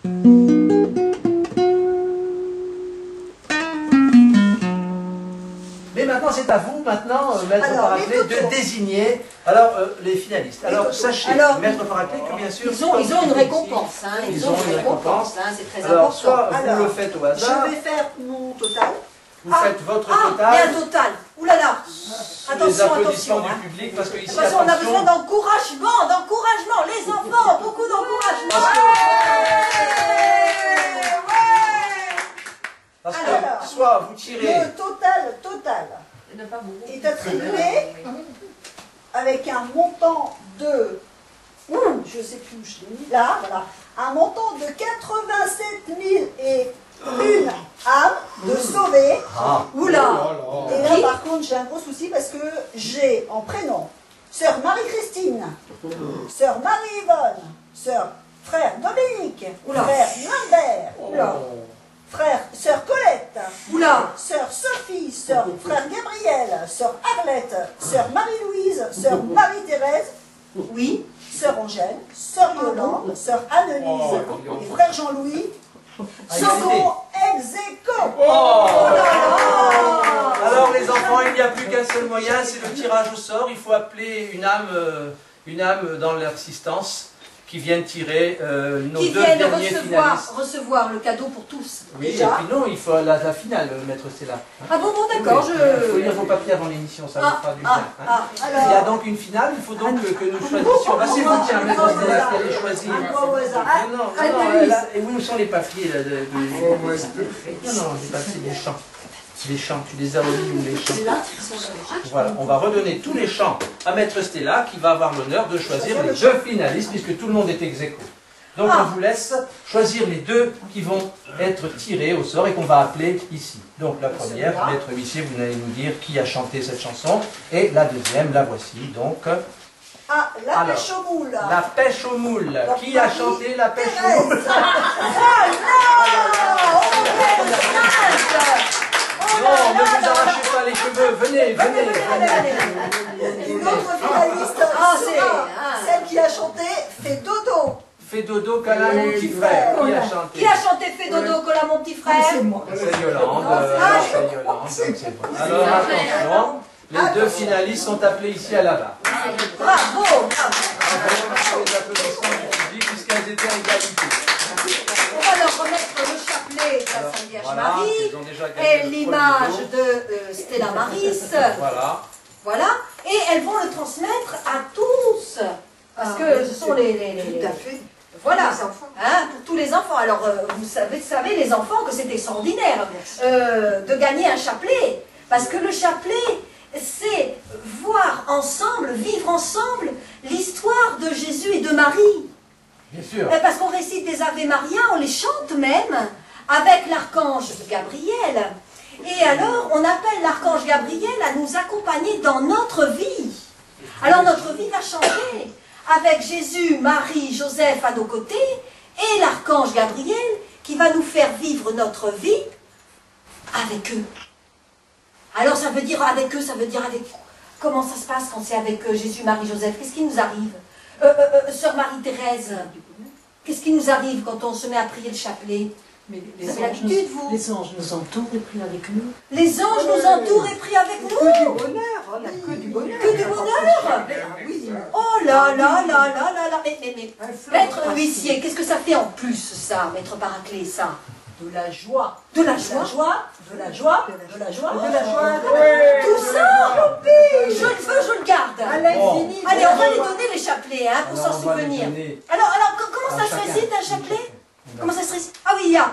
Mais maintenant, c'est à vous, Maître Paraclet, de désigner les finalistes. Alors, sachez, Maître Paraclet, que bien sûr... Ils ont une récompense, hein, ils ont une récompense, hein, c'est très important. Soit vous le faites au hasard... Je vais faire mon total. Vous faites votre total. Il y a un total. Ouh là là. Attention, les applaudissements attention. du public, parce que ici, attention, on a besoin d'encouragement, les enfants, beaucoup d'encouragement. Parce que soit vous tirez... Le total est attribué avec un montant de... je ne sais plus où je l'ai mis, là, voilà. Un montant de 87 000 et une âme de sauver. Oula. Et là, par contre, j'ai un gros souci parce que j'ai en prénom Sœur Marie-Christine, Sœur Marie-Yvonne, Frère Dominique, Frère Lambert, Sœur Colette, Sœur Sophie, Frère Gabriel, Sœur Arlette, Sœur Marie-Louise, Sœur Marie-Thérèse, oui, Sœur Angèle, Sœur Yolande, Sœur Annelise et Frère Jean-Louis. Seront ex aequo. Alors les enfants, il n'y a plus qu'un seul moyen, c'est le tirage au sort. Il faut appeler une âme dans l'assistance qui viennent tirer nos deux derniers finalistes. Recevoir le cadeau pour tous. Oui, déjà. Et puis non, il faut la finale, Maître Stella. Ah bon, d'accord, il faut lire vos papiers avant l'émission, ça vous fera du bien. Il y a donc une finale, il faut donc que nous choisissions. C'est vous, tiens, Maître Stella, qui allez choisir. Et où sont les papiers là, non, les papiers, les chants. Les chants, tu les as omis ou les chants? Voilà, on va redonner tous les chants à Maître Stella qui va avoir l'honneur de choisir les deux finalistes puisque tout le monde est ex aequo. Donc on vous laisse choisir les deux qui vont être tirés au sort et qu'on va appeler ici. Donc la première, Maître Huissier, vous allez nous dire qui a chanté cette chanson et la deuxième, la voici. Donc... la pêche au moule. La pêche au moule. Qui a chanté la pêche au moule? Non, ne vous arrachez pas les cheveux, venez. Et l'autre finaliste, celle qui a chanté Fais dodo. Fais dodo, câlin, mon petit frère. Qui a chanté? Qui a chanté Fais dodo, câlin, mon petit frère? C'est moi. C'est Yolande. Alors attention, les deux finalistes sont appelés ici à la barre. Bravo. Les applaudissements du public puisqu'elles étaient à égalité. On va leur remettre le chapelet de la Sainte Vierge Marie et l'image de Stella Maris. Voilà. Et elles vont le transmettre à tous. Parce que ce sont les... Tout à fait. Voilà, pour tous les enfants. Alors, vous savez, les enfants, que c'est extraordinaire de gagner un chapelet. Parce que le chapelet, c'est voir ensemble, vivre ensemble l'histoire de Jésus et de Marie. Bien sûr. Parce qu'on récite des Ave Maria, on les chante même avec l'archange Gabriel. Et alors, on appelle l'archange Gabriel à nous accompagner dans notre vie. Alors, notre vie va changer avec Jésus, Marie, Joseph à nos côtés et l'archange Gabriel qui va nous faire vivre notre vie avec eux. Alors, ça veut dire avec eux, ça veut dire avec... Comment ça se passe quand c'est avec Jésus, Marie, Joseph? Qu'est-ce qui nous arrive? Sœur Marie-Thérèse, qu'est-ce qui nous arrive quand on se met à prier le chapelet? Mais les anges nous entourent et prient avec nous. Les anges nous entourent et prient avec nous? Que du bonheur, que du bonheur. Que du bonheur? Oui. Oh là là là là là là. Mais Maître Huissier, qu'est-ce que ça fait en plus ça, Maître Paraclet, ça? De la joie. De la joie? De la joie. De la joie. Tout ça, je le veux, je le garde. Allez, on va les donner les chapelets pour s'en souvenir. Alors, comment ça se récite un chapelet? Comment ça se récite? Ah oui, il y a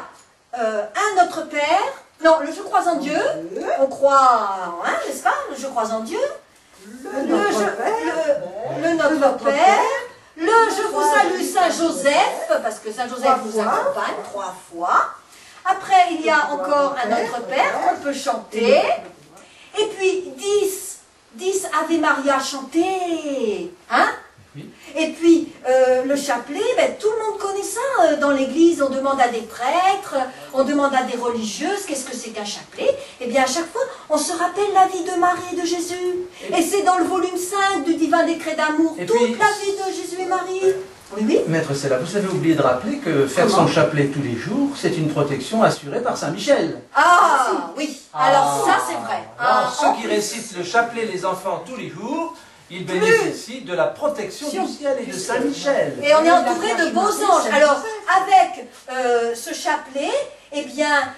un Notre Père. Non, le Je crois en Dieu. On croit, n'est-ce pas? Le Je crois en Dieu. Le Notre Père. Le Je vous salue Saint Joseph, parce que Saint Joseph vous accompagne 3 fois. Après, il y a encore un Notre Père qu'on peut chanter. Et puis 10 Ave Maria chantés. Et puis, le chapelet, tout le monde connaît ça. Dans l'église, on demande à des prêtres, on demande à des religieuses, qu'est-ce que c'est qu'un chapelet? Eh bien, à chaque fois, on se rappelle la vie de Marie et de Jésus. Et c'est dans le volume 5 du Divin Décret d'amour, toute la vie de Jésus et Marie. Oui, oui. Maître Stella, vous avez oublié de rappeler que faire Comment? son chapelet tous les jours, c'est une protection assurée par Saint Michel. Ah, oui. Alors ça, c'est vrai. Alors, Ah, ceux qui récitent le chapelet, les enfants, tous les jours, ils bénéficient de la protection du ciel et de Saint Michel. Et on est entouré de beaux anges. Alors, avec ce chapelet, eh bien,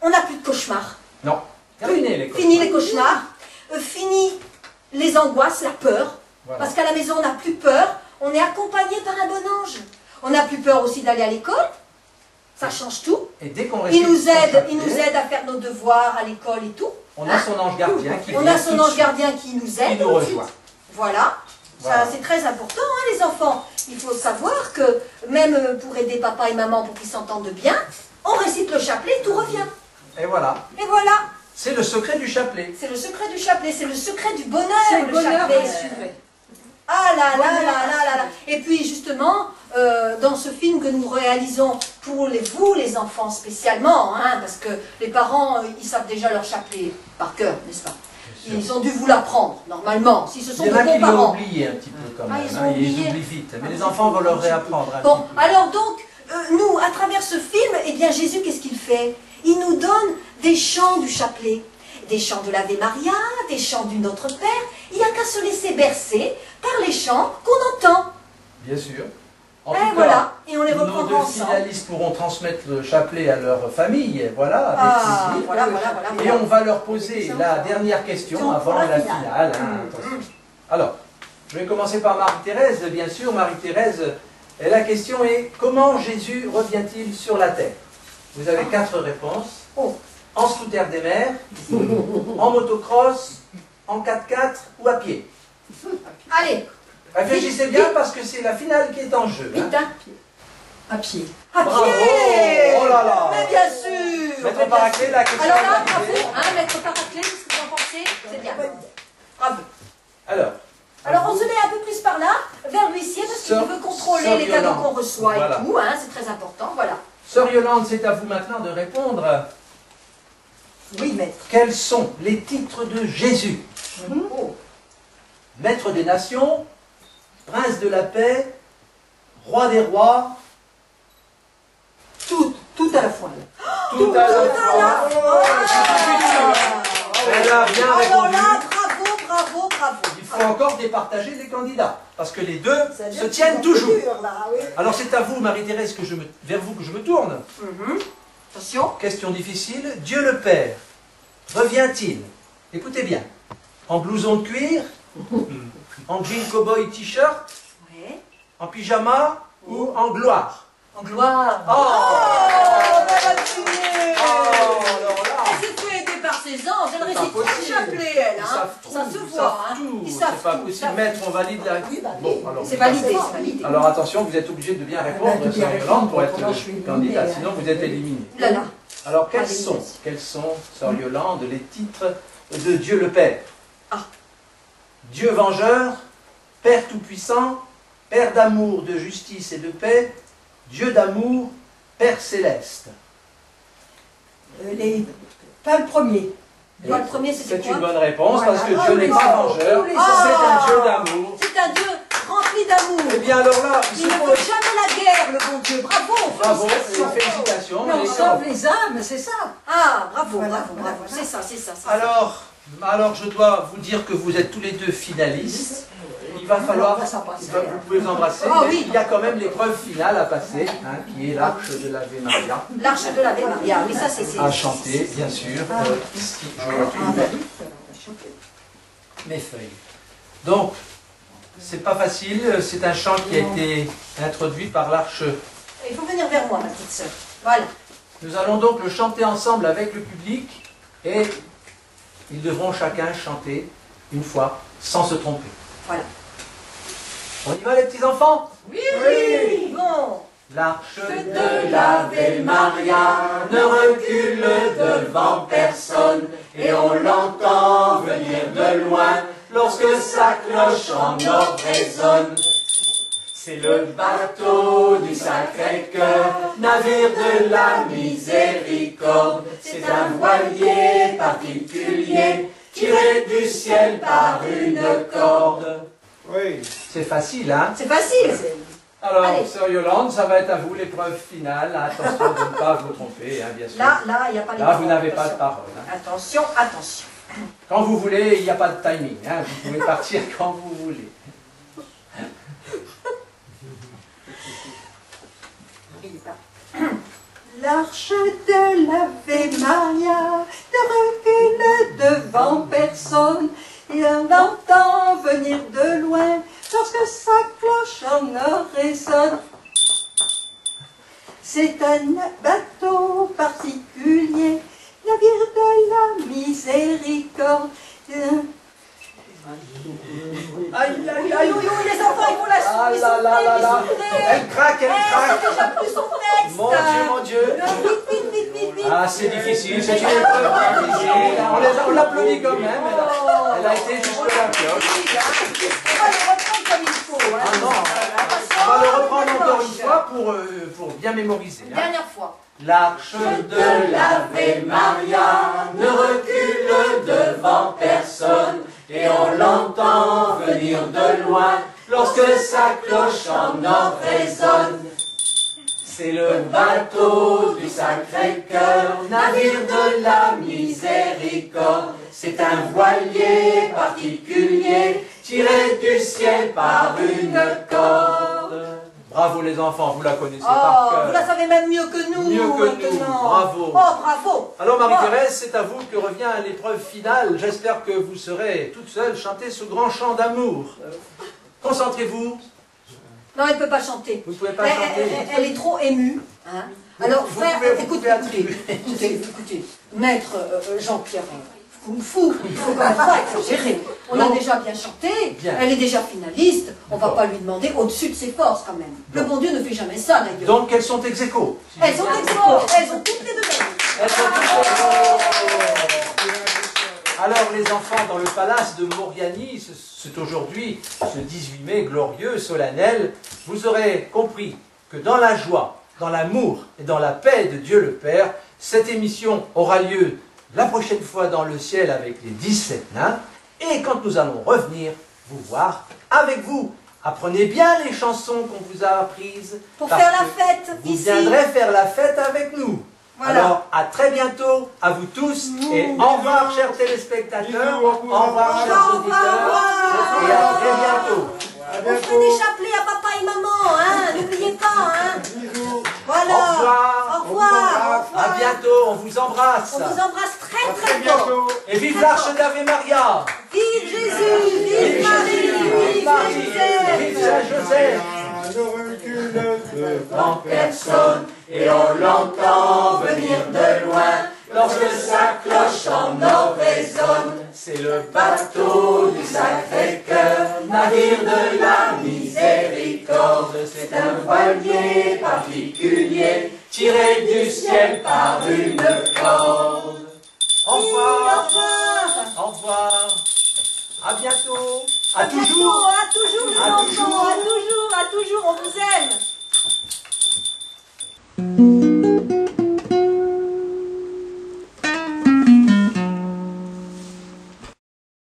on n'a plus de cauchemars. Non, terminez les Fini les cauchemars, fini les angoisses, la peur. Voilà. Parce qu'à la maison, on n'a plus peur. On est accompagné par un bon ange. On n'a plus peur aussi d'aller à l'école. Ça change tout. Et dès qu'on Il nous son chapelet, aide à faire nos devoirs à l'école et tout. on a son ange gardien qui On vient a son tout de ange suite, gardien qui nous aide. qui nous rejoint. Voilà. Voilà. Ça, c'est très important, hein, les enfants. Il faut savoir que même pour aider papa et maman pour qu'ils s'entendent bien, on récite le chapelet, tout revient. Et voilà, Et voilà. c'est le secret du chapelet. C'est le secret du chapelet, c'est le secret du bonheur, C'est le le bonheur chapelet. assuré. Ah là là là là là là. Et puis justement, dans ce film que nous réalisons pour vous, les enfants spécialement, hein, parce que les parents, ils savent déjà leur chapelet par cœur, n'est-ce pas? Ils ont dû vous l'apprendre, normalement, si ce sont Il y de en a bons qui l'ont parents. oublié un petit peu quand Ah, même, ils ont hein, ils oublié. oublient vite, mais les enfants vont leur réapprendre un Bon, petit peu. alors donc, nous, à travers ce film, eh bien Jésus, qu'est-ce qu'il fait? Il nous donne des chants du chapelet, des chants de l'Ave Maria, des chants du Notre Père. Il n'y a qu'à se laisser bercer par les chants qu'on entend. Bien sûr. En Et tout cas, voilà, et on les nos reprendra deux ensemble. finalistes pourront transmettre le chapelet à leur famille, voilà, avec Ah, plaisir. voilà. Et on va leur poser la dernière question avant la finale. Hein, attention. Alors, je vais commencer par Marie-Thérèse, bien sûr. Marie-Thérèse, et la question est, comment Jésus revient-il sur la terre? Vous avez 4 réponses. Oh. En scooter des mers, en motocross, en 4x4 ou à pied. Allez, Réfléchissez bien parce que c'est la finale qui est en jeu. vite, Hein. hein. À pied. À Bravo. pied. Oh là là. Mais bien sûr. Maître mais bien Paraclet, sûr. la question Alors là, est bravo, validée. hein, maître Paraclet, qu'est-ce que vous en pensez? C'est bien. Bravo. Alors, Alors on se met un peu plus par là, vers l'huissier, parce qu'il Sœur- veut contrôler Sœur les cadeaux Yolande. qu'on reçoit Voilà. et tout, hein, c'est très important, voilà. Sœur Yolande, c'est à vous maintenant de répondre. Oui, maître. Quels sont les titres de Jésus? Oh. Maître des nations, prince de la paix, roi des rois, Tout à la fois. tout à la fois. Elle a bien Alors répondu. là, bravo. Il faut encore départager les candidats, parce que les deux Ça se devient tiennent plus toujours. dur, là, oui. Alors c'est à vous, Marie-Thérèse, vers vous que je me tourne. Attention. Question difficile. Dieu le Père revient-il, écoutez bien, en blouson de cuir, en jean cowboy t-shirt, Ouais. en pyjama ou en gloire? En gloire. Oh, elle a tué. alors là, Elle s'est fait aider par ses anges, elle c'est pas récite pas le possible. chapelet, elle, Ils hein. savent Ça tout, se ils voit, savent hein. tout. Ils C'est savent pas tout, possible. ça- Maître, on valide la... Bon, alors, C'est validé, c'est validé. alors attention, vous êtes obligé de bien répondre, de bien Sœur Yolande, pour être répondre, je suis éliminée, candidat, hein. sinon vous êtes éliminé. Ouh là là. Alors Pas d'élimination. quels sont, Sœur Yolande, les titres de Dieu le Père? Ah. Dieu vengeur, Père tout-puissant, Père d'amour, de justice et de paix, Dieu d'amour, Père céleste. Pas le premier. Moi, le premier, c'était C'est quoi? une bonne réponse, parce que Voilà. Dieu n'est pas vengeur, tous les c'est autres. un Dieu d'amour. C'est un Dieu rempli d'amour. Eh bien alors là, il Il se ne pose... veut jamais la guerre, le bon Dieu. Bravo. Bravo, félicitations. félicitations. Mais on les sauve les âmes, c'est ça. Ah, bravo, Voilà, bravo. voilà. C'est ça, c'est ça. Alors, je dois vous dire que vous êtes tous les deux finalistes. Il va falloir, On va s'embrasser. vous pouvez vous embrasser, Ah mais oui. il y a quand même l'épreuve finale à passer, hein, qui est l'Arche de l'Ave Maria, L'Arche de l'Ave Maria, oui, ça c'est... à chanter, bien sûr. Ici, je retrouve mes feuilles. Donc, c'est pas facile, c'est un chant qui a été introduit par l'Arche. Il faut venir vers moi, ma petite sœur. Voilà. Nous allons donc le chanter ensemble avec le public, et ils devront chacun chanter une fois, sans se tromper. Voilà. On y va les petits enfants? Oui. Bon. L'Arche de l'Ave Maria ne recule devant personne, et on l'entend venir de loin lorsque sa cloche en or résonne. C'est le bateau du Sacré-Cœur, navire de la miséricorde. C'est un voilier particulier, tiré du ciel par une corde. Oui. C'est facile, hein? C'est facile. Alors, Allez. sœur Yolande, ça va être à vous l'épreuve finale. Attention de ne pas vous tromper, hein, bien sûr. Là, il n'y a pas les Là, vous paroles, n'avez pas de attention. parole. Hein. Attention, attention. Quand vous voulez, il n'y a pas de timing. Hein. Vous pouvez partir quand vous voulez. L'arche de l'Ave Maria ne recule devant personne, et on l'entend venir de loin lorsque sa cloche en or résonne. C'est un bateau particulier, navire de la miséricorde. Aïe, aïe, Oui, aïe. oui, oui, les enfants, il faut la Ah souffler, là là là là. Elle craque, elle craque. c'est déjà plus son texte. Mon Dieu. Vite. Ah, c'est difficile, c'est une épreuve difficile. On l'applaudit quand même. Elle a été jusque-là. On va le reprendre comme il faut. Hein. Ah non, on va le reprendre encore une fois pour bien mémoriser. Hein. Dernière fois. L'arche de l'Ave Maria ne recule devant personne et on l'entend venir de loin lorsque sa cloche en or résonne. C'est le bateau du Sacré-Cœur, navire de la miséricorde. C'est un voilier particulier tiré du ciel par une corde. Bravo les enfants, vous la connaissez par cœur. Vous la savez même mieux que nous. Mieux que nous, maintenant. bravo. Oh, bravo. Alors Marie-Thérèse, c'est à vous que revient l'épreuve finale. J'espère que vous serez toute seule chanter ce grand chant d'amour. Concentrez-vous. Non, elle ne peut pas chanter. Vous ne pouvez pas chanter. Elle est trop émue. Hein. Alors, Vous frère, pouvez écoutez, attribuer. écoutez. Maître Jean-Pierre Kung Fu, il faut quand même pas exagérer. On a Non. déjà bien chanté, Bien. elle est déjà finaliste, on va Bon. pas lui demander au-dessus de ses forces quand même. Le Bon. bon Dieu ne fait jamais ça d'ailleurs. Donc elles sont ex aequo. Elles sont ex aequo, elles ont toutes les deux gagné. Elles sont toutes ex aequo. Alors les enfants, dans le palace de Moriani, c'est aujourd'hui, ce 18 mai glorieux, solennel, vous aurez compris que dans la joie, dans l'amour et dans la paix de Dieu le Père, cette émission aura lieu la prochaine fois dans le ciel avec les 17 nains, et quand nous allons revenir vous voir avec vous. Apprenez bien les chansons qu'on vous a apprises. Pour parce faire la que fête vous ici. viendrez faire la fête avec nous. Voilà. Alors, à très bientôt, à vous tous, et au revoir, chers téléspectateurs, au revoir, chers Au revoir, auditeurs, et à très bientôt. On fait des chapelets à papa et maman, hein, n'oubliez pas, hein. Voilà. Au revoir. Au revoir. À bientôt, on vous embrasse. On vous embrasse très fort. Et vive l'Arche d'Ave Maria. Vive Jésus, vive Marie, vive Joseph. Vive Saint-Joseph. Ne recule Devant personne, et on l'entend venir de loin, lorsque sa cloche en or résonne. C'est le bateau du Sacré-Cœur, navire de la miséricorde. C'est un voilier particulier, tiré du ciel par une corde. Au revoir. Au revoir. À bientôt. À toujours. À toujours les À enfants, toujours. à toujours, on vous aime.